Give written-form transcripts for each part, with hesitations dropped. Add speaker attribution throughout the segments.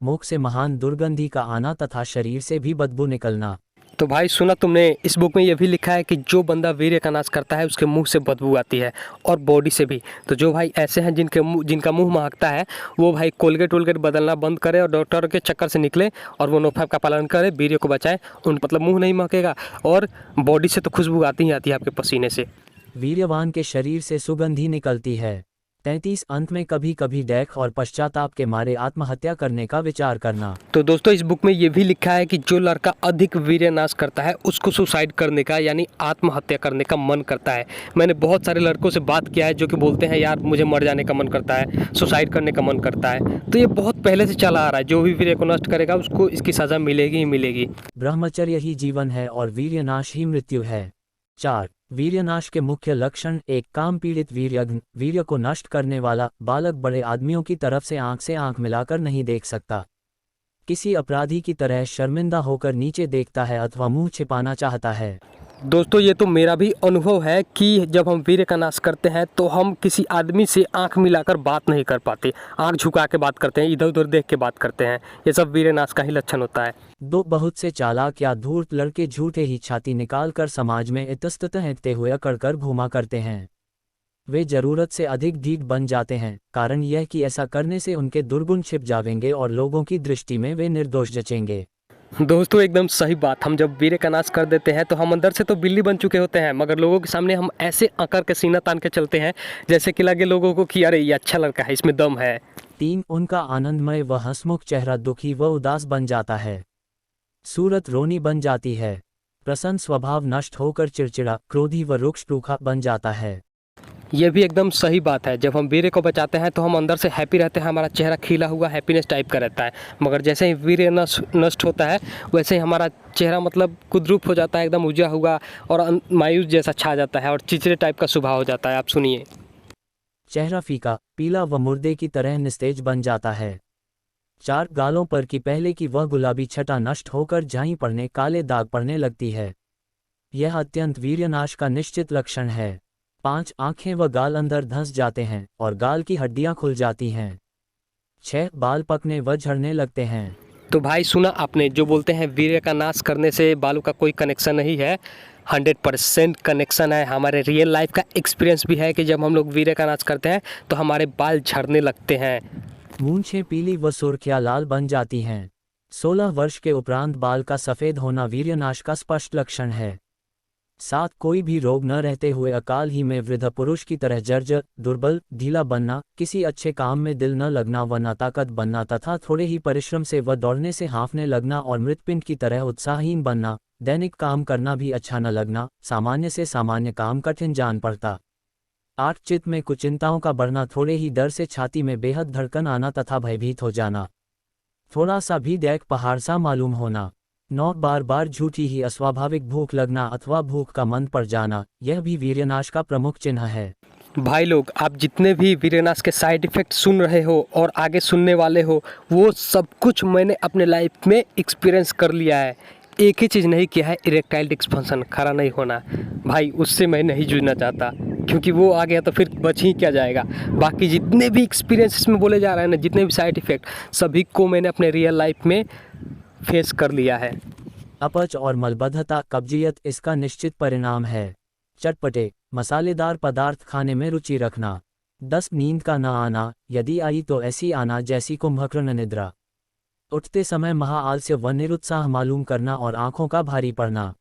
Speaker 1: मुख से महान दुर्गंधि का आना तथा शरीर से भी बदबू निकलना।
Speaker 2: तो भाई सुना तुमने, इस बुक में ये भी लिखा है कि जो बंदा वीर्य का नाश करता है उसके मुंह से बदबू आती है और बॉडी से भी। तो जो भाई ऐसे हैं जिनका मुंह महकता है, वो भाई कोलगेट वोलगेट बदलना बंद करे और डॉक्टर के चक्कर से निकले और वो नो5 का पालन करे, वीर्य को बचाए। उन मतलब मुंह नहीं महकेगा और बॉडी से तो खुशबू आती ही आती है आपके पसीने से।
Speaker 1: वीर्यवान के शरीर से सुगंधी निकलती है। 33 अंत में कभी कभी डैख और पश्चाताप के मारे आत्महत्या करने का विचार करना।
Speaker 2: तो दोस्तों इस बुक में ये भी लिखा है कि जो लड़का अधिक वीर्य नाश करता है उसको सुसाइड करने का यानी आत्महत्या करने का मन करता है। मैंने बहुत सारे लड़कों से बात किया है जो कि बोलते हैं यार मुझे मर जाने का मन करता है, सुसाइड करने का मन करता है। तो ये बहुत पहले से चला आ रहा है, जो भी वीर्य को नष्ट करेगा उसको इसकी सज़ा मिलेगी ही मिलेगी।
Speaker 1: ब्रह्मचर्य ही जीवन है और वीर्यनाश ही मृत्यु है। 4. वीर्यनाश के मुख्य लक्षण। एक, काम पीड़ित वीर्यघ्न। वीर्य को नष्ट करने वाला बालक बड़े आदमियों की तरफ से आंख मिलाकर नहीं देख सकता। किसी अपराधी की तरह शर्मिंदा होकर नीचे देखता है अथवा मुंह छिपाना चाहता है।
Speaker 2: दोस्तों ये तो मेरा भी अनुभव है कि जब हम वीर्य का नाश करते हैं तो हम किसी आदमी से आंख मिलाकर बात नहीं कर पाते, आंख झुका के बात करते हैं, इधर उधर देख के बात करते हैं। ये सब वीर्य नाश का ही लक्षण होता है।
Speaker 1: 2. बहुत से चालाक या धूर्त लड़के झूठे ही छाती निकालकर समाज में इतस्ततः हेंकते हुए अकड़कर घूमा करते हैं। वे जरूरत से अधिक ढीठ बन जाते हैं, कारण यह कि ऐसा करने से उनके दुर्गुण छिप जाएंगे और लोगों की दृष्टि में वे निर्दोष जचेंगे।
Speaker 2: दोस्तों एकदम सही बात। हम जब वीर्य का नाश कर देते हैं तो हम अंदर से तो बिल्ली बन चुके होते हैं, मगर लोगों के सामने हम ऐसे अकड़ के सीना तान के चलते हैं जैसे कि लगे लोगों को कि अरे ये अच्छा लड़का है, इसमें दम है।
Speaker 1: 3. उनका आनंदमय व हंसमुख चेहरा दुखी व उदास बन जाता है। सूरत रोनी बन जाती है। प्रसन्न स्वभाव नष्ट होकर चिड़चिड़ा, क्रोधी व रुक्ष रूखा बन जाता है।
Speaker 2: ये भी एकदम सही बात है। जब हम वीर्य को बचाते हैं तो हम अंदर से हैप्पी रहते हैं, हमारा चेहरा खिला हुआ हैप्पीनेस टाइप का रहता है। मगर जैसे ही वीर्य नष्ट होता है वैसे ही हमारा चेहरा मतलब कुद्रूप हो जाता है, एकदम उजला हुआ और मायूस जैसा छा जाता है और चिड़चिड़े टाइप का स्वभाव हो जाता है। आप सुनिए।
Speaker 1: चेहरा फीका, पीला व मुर्दे की तरह निस्तेज बन जाता है। 4. गालों पर की पहले की वह गुलाबी छटा नष्ट होकर झाई पड़ने, काले दाग पड़ने लगती है। यह अत्यंत वीर्यनाश का निश्चित लक्षण है। 5. आंखें व गाल अंदर धंस जाते हैं और गाल की हड्डियां खुल जाती हैं। 6. बाल पकने व झड़ने लगते हैं।
Speaker 2: तो भाई सुना आपने, जो बोलते हैं वीर्य का नाश करने से बालों का कोई कनेक्शन नहीं है, 100% कनेक्शन है। हमारे रियल लाइफ का एक्सपीरियंस भी है कि जब हम लोग वीर्य का नाश करते हैं तो हमारे बाल झड़ने लगते हैं।
Speaker 1: मूंछें पीली व सुर्खियाँ लाल बन जाती हैं। 16 वर्ष के उपरांत बाल का सफ़ेद होना वीर्यनाश का स्पष्ट लक्षण है। 7. कोई भी रोग न रहते हुए अकाल ही में वृद्ध पुरुष की तरह जर्जर, दुर्बल, ढीला बनना, किसी अच्छे काम में दिल न लगना व नाताकत बनना तथा थोड़े ही परिश्रम से व दौड़ने से हाँफने लगना और मृतपिंड की तरह उत्साहहीन बनना, दैनिक काम करना भी अच्छा न लगना, सामान्य से सामान्य काम कठिन जान पड़ता। 8. चित्त में कुचिंताओं का बढ़ना, थोड़े ही डर से छाती में बेहद धड़कन आना तथा भयभीत हो जाना, थोड़ा सा भी दैक पहाड़ सा मालूम होना। 9. बार बार झूठी ही अस्वाभाविक भूख लगना अथवा भूख का मंद पड़ जाना, यह भी वीर्यनाश का प्रमुख चिन्ह है।
Speaker 2: भाई लोग, आप जितने भी वीर्यनाश के साइड इफ़ेक्ट सुन रहे हो और आगे सुनने वाले हो, वो सब कुछ मैंने अपने लाइफ में एक्सपीरियंस कर लिया है। एक ही चीज़ नहीं किया है, इरेक्टाइल डिस्फंक्शन, खड़ा नहीं होना। भाई उससे मैं नहीं जूझना चाहता, क्योंकि वो आ गया तो फिर बच ही क्या जाएगा। बाकी जितने भी एक्सपीरियंस इसमें बोले जा रहे हैं ना, जितने भी साइड इफ़ेक्ट, सभी को मैंने अपने रियल लाइफ में फेस कर लिया है।
Speaker 1: अपच और मलबद्धता, कब्जियत इसका निश्चित परिणाम है। चटपटे मसालेदार पदार्थ खाने में रुचि रखना। 10. नींद का न आना, यदि आई तो ऐसी आना जैसी कुंभकर्ण निद्रा। उठते समय महाआलस्य व निरुत्साह मालूम करना और आंखों का भारी पड़ना।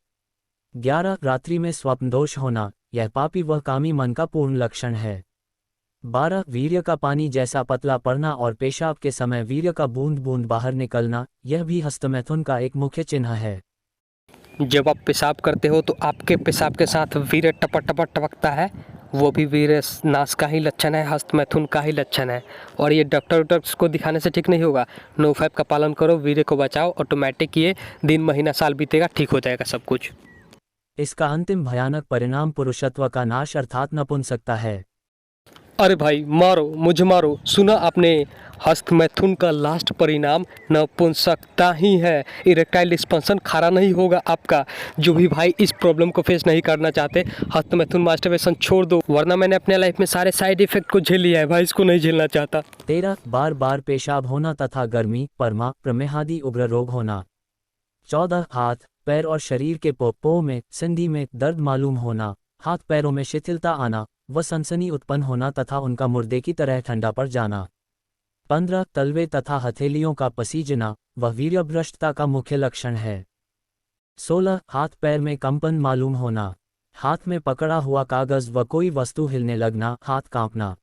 Speaker 1: 11. रात्रि में स्वप्न दोष होना, यह पापी व कामी मन का पूर्ण लक्षण है। 12. वीर्य का पानी जैसा पतला पड़ना और पेशाब के समय वीर्य का बूंद बूंद बाहर निकलना, यह भी हस्तमैथुन का एक मुख्य चिन्ह है।
Speaker 2: जब आप पेशाब करते हो तो आपके पेशाब के साथ वीर्य टपक टपक टपकता है, वो भी वीर्य नाश का ही लक्षण है, हस्तमैथुन का ही लक्षण है। और ये डॉक्टर को दिखाने से ठीक नहीं होगा। नो5 का पालन करो, वीर्य को बचाओ, ऑटोमेटिक ये दिन महीना साल बीतेगा, ठीक हो जाएगा सब कुछ।
Speaker 1: इसका अंतिम भयानक परिणाम पुरुषत्व का नाश अर्थात नपुंसकता है।
Speaker 2: अरे भाई मारो मुझे मारो, सुना आपने हस्त मैथुन का लास्ट परिणाम नपुंसकता ही है। इरेक्टाइल डिस्फंक्शन खरा नहीं होगा आपका। जो भी भाई इस प्रॉब्लम को फेस नहीं करना चाहते, हस्त मैथुन मास्टरबेशन छोड़ दो, वरना मैंने अपने लाइफ में सारे साइड इफेक्ट को झेल लिया है भाई, इसको नहीं झेलना चाहता।
Speaker 1: 13 बार बार पेशाब होना तथा गर्मी, परमा, प्रमेहादि उग्र रोग होना। 14 हाथ, पैर और शरीर के पों में, संधि में दर्द मालूम होना, हाथ पैरों में शिथिलता आना व सनसनी उत्पन्न होना तथा उनका मुर्दे की तरह ठंडा पड़ जाना। 15 तलवे तथा हथेलियों का पसीजना, वह वीर्यभ्रष्टता का मुख्य लक्षण है। 16 हाथ पैर में कंपन मालूम होना, हाथ में पकड़ा हुआ कागज व कोई वस्तु हिलने लगना, हाथ कांपना।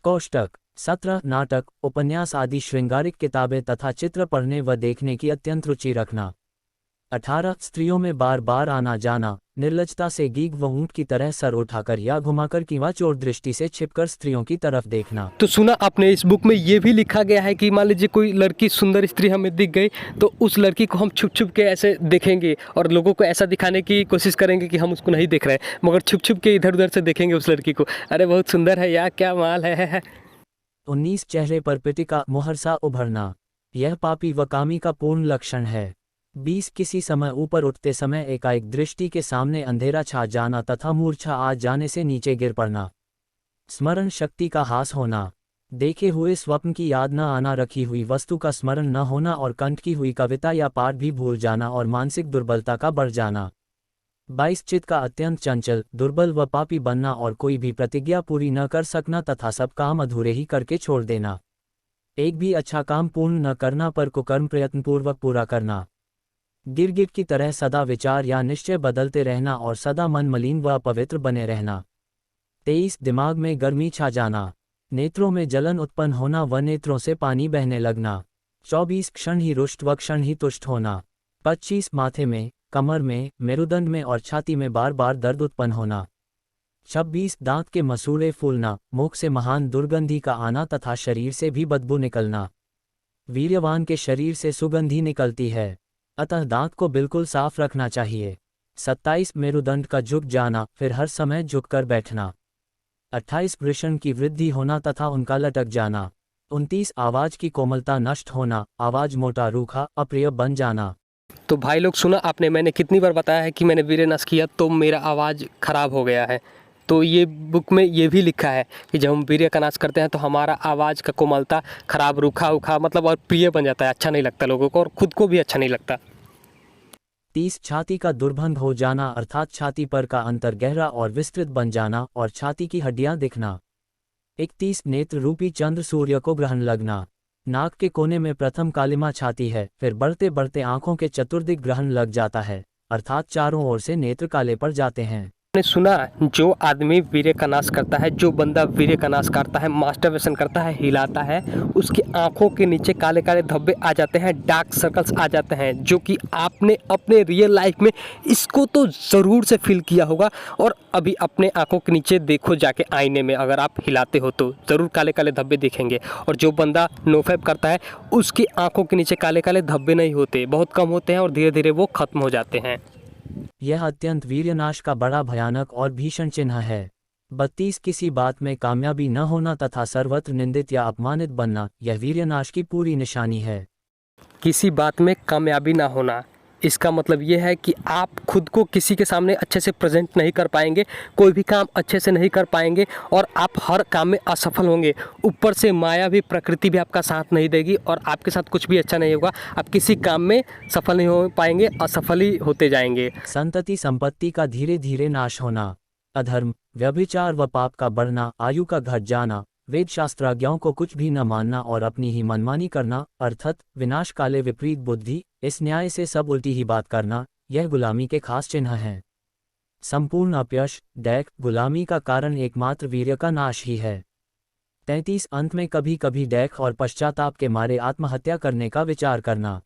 Speaker 1: कोष्टक 17 नाटक, उपन्यास आदि श्रृंगारिक किताबें तथा चित्र पढ़ने व देखने की अत्यंत रुचि रखना। 18 स्त्रियों में बार बार आना जाना, निर्लजता से गीग व ऊंट की तरह सर उठाकर या घुमाकर किंवा चोर दृष्टि से छिपकर स्त्रियों की तरफ देखना।
Speaker 2: तो सुना आपने इस बुक में ये भी लिखा गया है कि मान लीजिए कोई लड़की सुंदर स्त्री हमें दिख गई तो उस लड़की को हम छुप छुप के ऐसे देखेंगे और लोगों को ऐसा दिखाने की कोशिश करेंगे कि हम उसको नहीं देख रहे, मगर छुप छुप के इधर उधर से देखेंगे उस लड़की को, अरे बहुत सुंदर है यार, क्या माल है।
Speaker 1: 19 चेहरे पर पिटिका मुहरसा उभरना, यह पापी व कामी का पूर्ण लक्षण है। 20 किसी समय ऊपर उठते समय एकाएक दृष्टि के सामने अंधेरा छा जाना तथा मूर्छा आ जाने से नीचे गिर पड़ना। स्मरण शक्ति का हास होना, देखे हुए स्वप्न की याद न आना, रखी हुई वस्तु का स्मरण न होना और कंठ की हुई कविता या पाठ भी भूल जाना और मानसिक दुर्बलता का बढ़ जाना। 22 चित्त का अत्यंत चंचल, दुर्बल व पापी बनना और कोई भी प्रतिज्ञा पूरी न कर सकना तथा सब काम अधूरे ही करके छोड़ देना। एक भी अच्छा काम पूर्ण न करना पर कुकर्म प्रयत्नपूर्वक पूरा करना। गिरगिट की तरह सदा विचार या निश्चय बदलते रहना और सदा मन मलिन व अपवित्र बने रहना। 23 दिमाग में गर्मी छा जाना, नेत्रों में जलन उत्पन्न होना व नेत्रों से पानी बहने लगना। 24 क्षण ही रुष्ट व क्षण ही तुष्ट होना। 25 माथे में, कमर में, मेरुदंड में और छाती में बार बार दर्द उत्पन्न होना। 26 दांत के मसूड़े फूलना, मुख से महान दुर्गंधी का आना तथा शरीर से भी बदबू निकलना। वीर्यवान के शरीर से सुगंधी निकलती है, अतः दांत को बिल्कुल साफ रखना चाहिए। 27 मेरुदंड का झुक जाना, फिर हर समय झुककर बैठना। 28 वृषण की वृद्धि होना तथा उनका लटक जाना। 29 आवाज की कोमलता नष्ट होना, आवाज मोटा रूखा अप्रिय बन जाना।
Speaker 2: तो भाई लोग सुना आपने, मैंने कितनी बार बताया है कि मैंने वीर्यनाश किया तो मेरा आवाज़ ख़राब हो गया है। तो ये बुक में ये भी लिखा है कि जब हम वीर्य का नाश करते हैं तो हमारा आवाज़ का कोमलता खराब, रूखा उखा मतलब और प्रिय बन जाता है, अच्छा नहीं लगता लोगों को और खुद को भी अच्छा नहीं लगता।
Speaker 1: 30 छाती का दुर्भंग हो जाना, अर्थात छाती पर का अंतर गहरा और विस्तृत बन जाना और छाती की हड्डियां दिखना। 31 नेत्र रूपी चंद्र सूर्य को ग्रहण लगना, नाक के कोने में प्रथम कालिमा छाती है, फिर बढ़ते बढ़ते आंखों के चतुर्दिक ग्रहण लग जाता है, अर्थात चारों ओर से नेत्र काले पड़ जाते हैं।
Speaker 2: आपने सुना, जो आदमी वीर्य का नाश करता है, जो बंदा वीर्य का नाश करता है, मास्टरबेशन करता है, हिलाता है, उसकी आंखों के नीचे काले काले धब्बे आ जाते हैं, डार्क सर्कल्स आ जाते हैं, जो कि आपने अपने रियल लाइफ में इसको तो ज़रूर से फील किया होगा। और अभी अपने आंखों के नीचे देखो जाके आईने में, अगर आप हिलाते हो तो ज़रूर काले काले धब्बे दिखेंगे। और जो बंदा नोफैप करता है उसकी आंखों के नीचे काले काले धब्बे नहीं होते, बहुत कम होते हैं और धीरे धीरे वो खत्म हो जाते हैं।
Speaker 1: यह अत्यंत वीर्यनाश का बड़ा भयानक और भीषण चिन्ह है। 32 किसी बात में कामयाबी न होना तथा सर्वत्र निंदित या अपमानित बनना, यह वीर्यनाश की पूरी निशानी है।
Speaker 2: किसी बात में कामयाबी ना होना, इसका मतलब ये है कि आप खुद को किसी के सामने अच्छे से प्रेजेंट नहीं कर पाएंगे, कोई भी काम अच्छे से नहीं कर पाएंगे और आप हर काम में असफल होंगे। ऊपर से माया भी, प्रकृति भी आपका साथ नहीं देगी और आपके साथ कुछ भी अच्छा नहीं होगा। आप किसी काम में सफल नहीं हो पाएंगे, असफल ही होते जाएंगे।
Speaker 1: संतति संपत्ति का धीरे धीरे नाश होना, अधर्म, व्यभिचार व पाप का बढ़ना, आयु का घट जाना, वेद शास्त्राज्ञाओं को कुछ भी न मानना और अपनी ही मनमानी करना, अर्थात विनाश काले विपरीत बुद्धि, इस न्याय से सब उल्टी ही बात करना, यह गुलामी के खास चिन्ह हैं। संपूर्ण अपयश, डैक, गुलामी का कारण एकमात्र वीर्य का नाश ही है। 33 अंत में कभी कभी डैक और पश्चाताप के मारे आत्महत्या करने का विचार करना।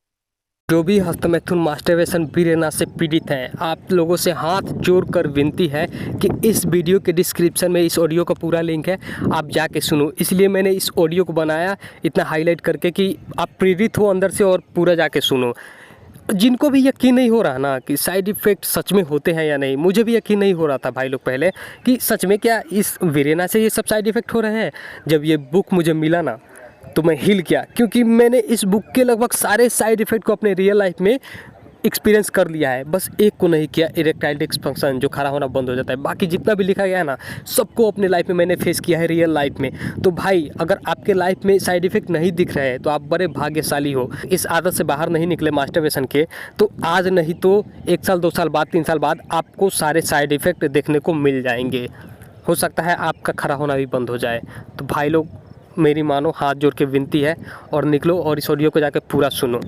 Speaker 2: जो भी हस्तमैथुन मास्टरबेशन वीर्यनाश से पीड़ित हैं, आप लोगों से हाथ जोड़कर विनती है कि इस वीडियो के डिस्क्रिप्शन में इस ऑडियो का पूरा लिंक है, आप जाके सुनो। इसलिए मैंने इस ऑडियो को बनाया इतना हाईलाइट करके कि आप प्रेरित हो अंदर से और पूरा जाके सुनो। जिनको भी यकीन नहीं हो रहा ना कि साइड इफ़ेक्ट सच में होते हैं या नहीं, मुझे भी यकीन नहीं हो रहा था भाई लोग पहले कि सच में क्या इस वीरेना से ये सब साइड इफ़ेक्ट हो रहे हैं। जब ये बुक मुझे मिला ना तो मैं हिल गया, क्योंकि मैंने इस बुक के लगभग सारे साइड इफ़ेक्ट को अपने रियल लाइफ में एक्सपीरियंस कर लिया है। बस एक को नहीं किया, इरेक्टाइल डिस्फंक्शन, जो खड़ा होना बंद हो जाता है। बाकी जितना भी लिखा गया है ना, सबको अपने लाइफ में मैंने फेस किया है, रियल लाइफ में। तो भाई अगर आपके लाइफ में साइड इफ़ेक्ट नहीं दिख रहे हैं तो आप बड़े भाग्यशाली हो। इस आदत से बाहर नहीं निकले मास्टरबेशन के, तो आज नहीं तो 1 साल 2 साल बाद 3 साल बाद आपको सारे साइड इफ़ेक्ट देखने को मिल जाएंगे। हो सकता है आपका खड़ा होना भी बंद हो जाए। तो भाई लोग मेरी मानो, हाथ जोड़ के विनती है और निकलो और इस ऑडियो को जाकर पूरा सुनो।